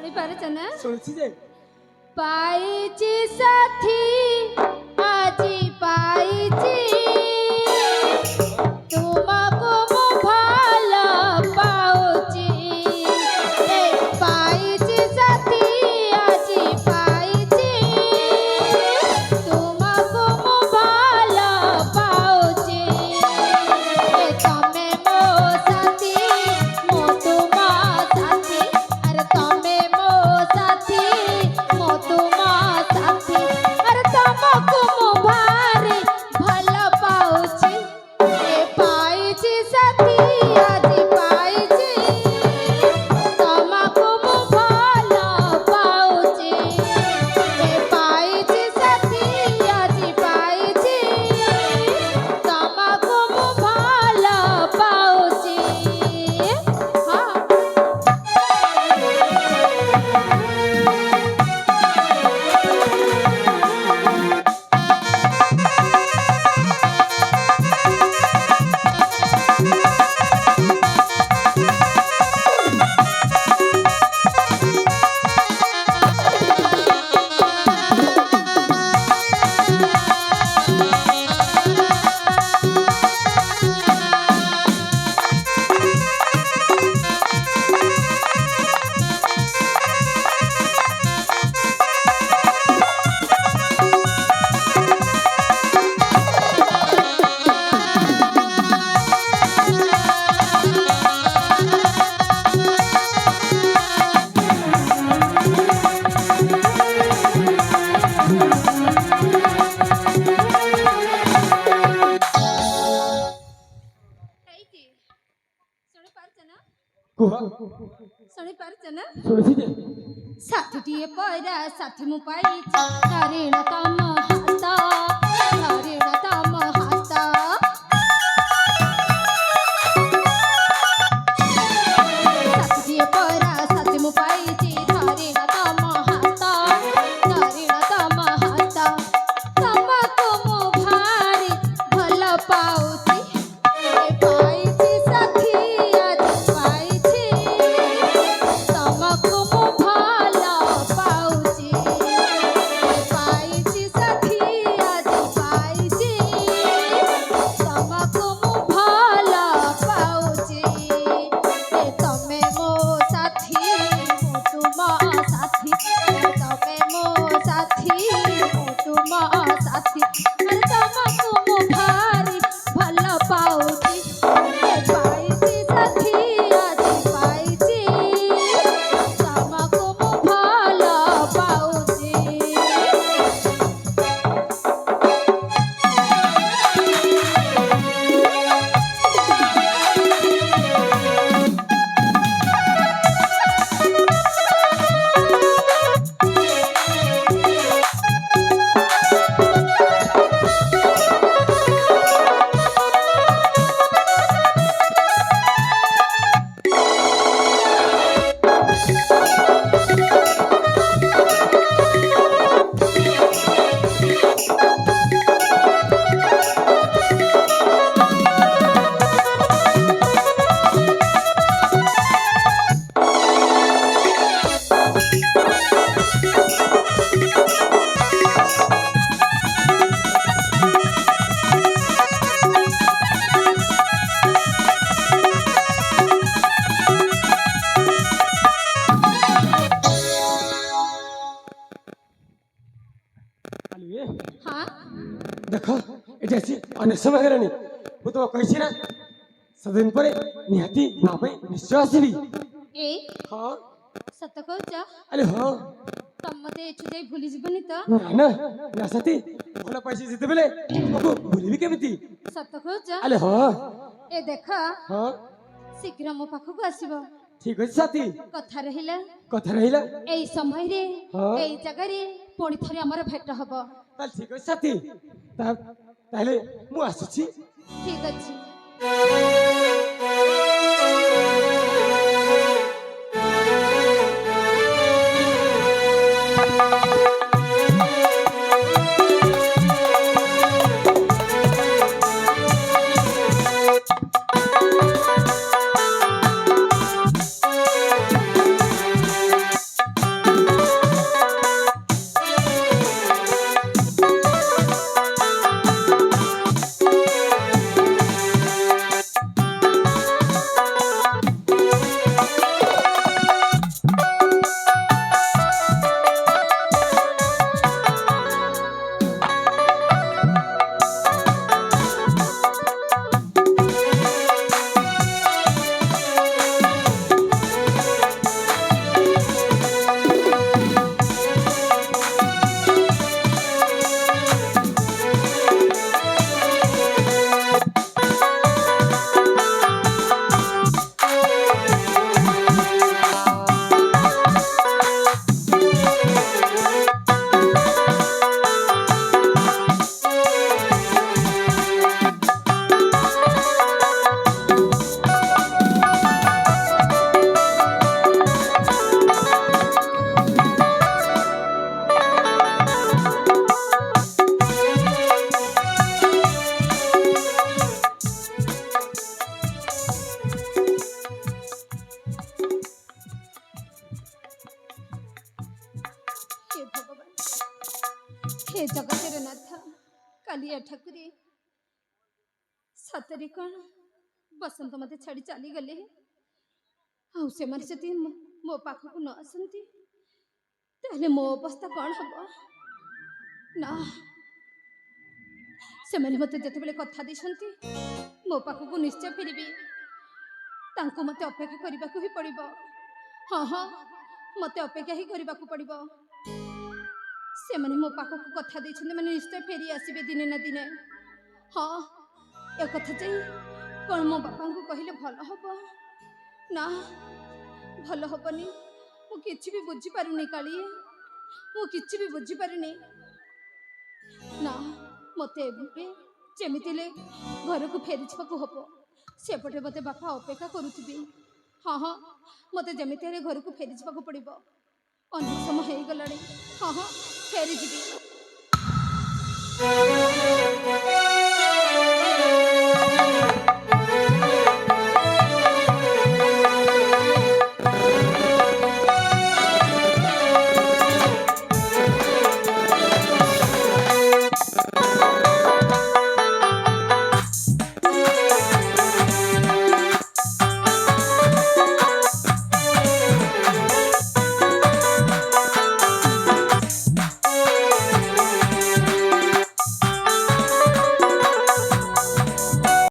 ଶୁଣି ପାରୁଛ ନା? ଶୁଣିଛି ଯେ ପାଇଛି ସାଥୀ ଆଜି ପାଇଛି ତୁମକୁ ମୁଁ ଭଲ ପାଉଛି ପାଇଛି ସାଥୀ ଆଜି ପାଇଛି ତୁମକୁ ମୁଁ ଭଲ ପାଉଛି ତମେ ମୋ ସାଥୀ ମୁଁ ତୁମ ସାଥୀ ଆରେ ତମେ ମୋ ସାଥୀ ମୁଁ ତୁମ ସାଥୀ ଆରେ ତମକୁ ମୁଁ ଭାରି ଭଲ ପାଉଛି ପାଇଛି ସାଥୀ ଆଜି ପାଇଛି ତମକୁ ମୁଁ ଭଲ ପାଉଛି ପାଇଛି ସାଥୀ ଆଜି ପାଇଛି ତମକୁ ମୁଁ ଭଲ ପାଉଛି ହଁ ହେଇଛି ଶୁଣି ପାରୁଛ ନା? କୁହ ଶୁଣି ପାରୁଛ ନା? ଶୁଣିଛି ଯେ ସାଥିଟିଏ ପରା ସାଥି ମୁଁ ପାଇଛି ଧରିଣ ତମ ହାତ ଧରିଣ ତମ ହାତ ସାଥିଟିଏ ପରା ସାଥି ମୁଁ ପାଇଛି ଧରିଣ ତମ ହାତ ଧରିଣ ତମ ହାତ ତମକୁ ମୁଁ ଭାରି ଭଲ ପାଉଛି ପାଇଛି ସାଥୀ ଆଜି ପାଇଛି ତମକୁ ମୁଁ ଭଲ ପାଉଛି ପାଇଛି ସାଥୀ ଆଜି ପାଇଛି ତମକୁ ମୁଁ ଭଲ ପାଉଛି ତମେ ମୋ ସାଥୀ ମୁଁ ତୁମ ସାଥୀ ତମେ ମୋ ସାଥୀ ମୁଁ ତୁମ ସାଥୀ ଆରେ ତମକୁ ମୁଁ ଭାରି ଭଲ ପାଉଛି ପାଇଛି ସାଥୀ ଆଜି ପାଇଛି ତମକୁ ମୁଁ ଭଲ ପାଉଛି ଆଲୁଏ ହଁ ଦେଖ ଏଠି ଆସି ଅନେକ ସମୟ ହେଲାଣି ମୁଁ ତ କହିଛି ନା ସେଦିନ ପରେ ନିହାତି ମା ପାଇଁ ନିଶ୍ଚୟ ଆସିବି ଏଇ ହଁ ସତ କହୁଛ ଆରେ ହଁ ତମେ ମତେ ଏଠୁ ଯାଇ ଭୁଲି ଯିବନି ତ ନା ନା ନା ସାଥୀ ଭଲ ପାଇଛି ଯେତେବେଳେ ତୁମକୁ ଭୁଲିବି କେମିତି ସତ କହୁଛ ଆରେ ହଁ ଏ ଦେଖ ହଁ ଶୀଘ୍ର ମୋ ପାଖକୁ ଆସିବ ଠିକ ଅଛି ସାଥୀ କଥା ରହିଲା କଥା ରହିଲା ଏଇ ସମୟରେ ହଁ। ଏଇ ଜାଗାରେ ପୁଣି ଥରେ ଆମର ଭେଟ ହବ ତାହେଲେ ଠିକ ଅଛି ସାଥୀ ତାହେଲେ ମୁଁ ଆସୁଛି ଠିକ ଅଛି हे जगतर नाथ कालिया ठाकुरे सतरे कौन बसंत मत छाड़ी चली गले आउ से मारे जदि मो पाखक न आसती ताहले मो अवस्था कौन हम ना से मत जिते कथा देते मो पाखक निश्चय फेरबी मत अपेक्षा करने को ही पड़ो हाँ हाँ मत अपेक्षा ही करने को पड़ो से मैंने मो पाखक कथा देते मैंने निश्चय फेरी आसबे दिने ना दिने हाँ एक कथा जाई कौन मो बापा को कहले भल हम ना भल हेनी मुझे भी बुझी पारुनी काली मुझे भी बुझी पारुनी ना मत जमीती घर को फेरी हम सेपटे मत बापा अपेक्षा करुथी हाँ हाँ मत जमीती घर को फेरी पड़ो अनेक समय हो गला हाँ हाँ फेरी जी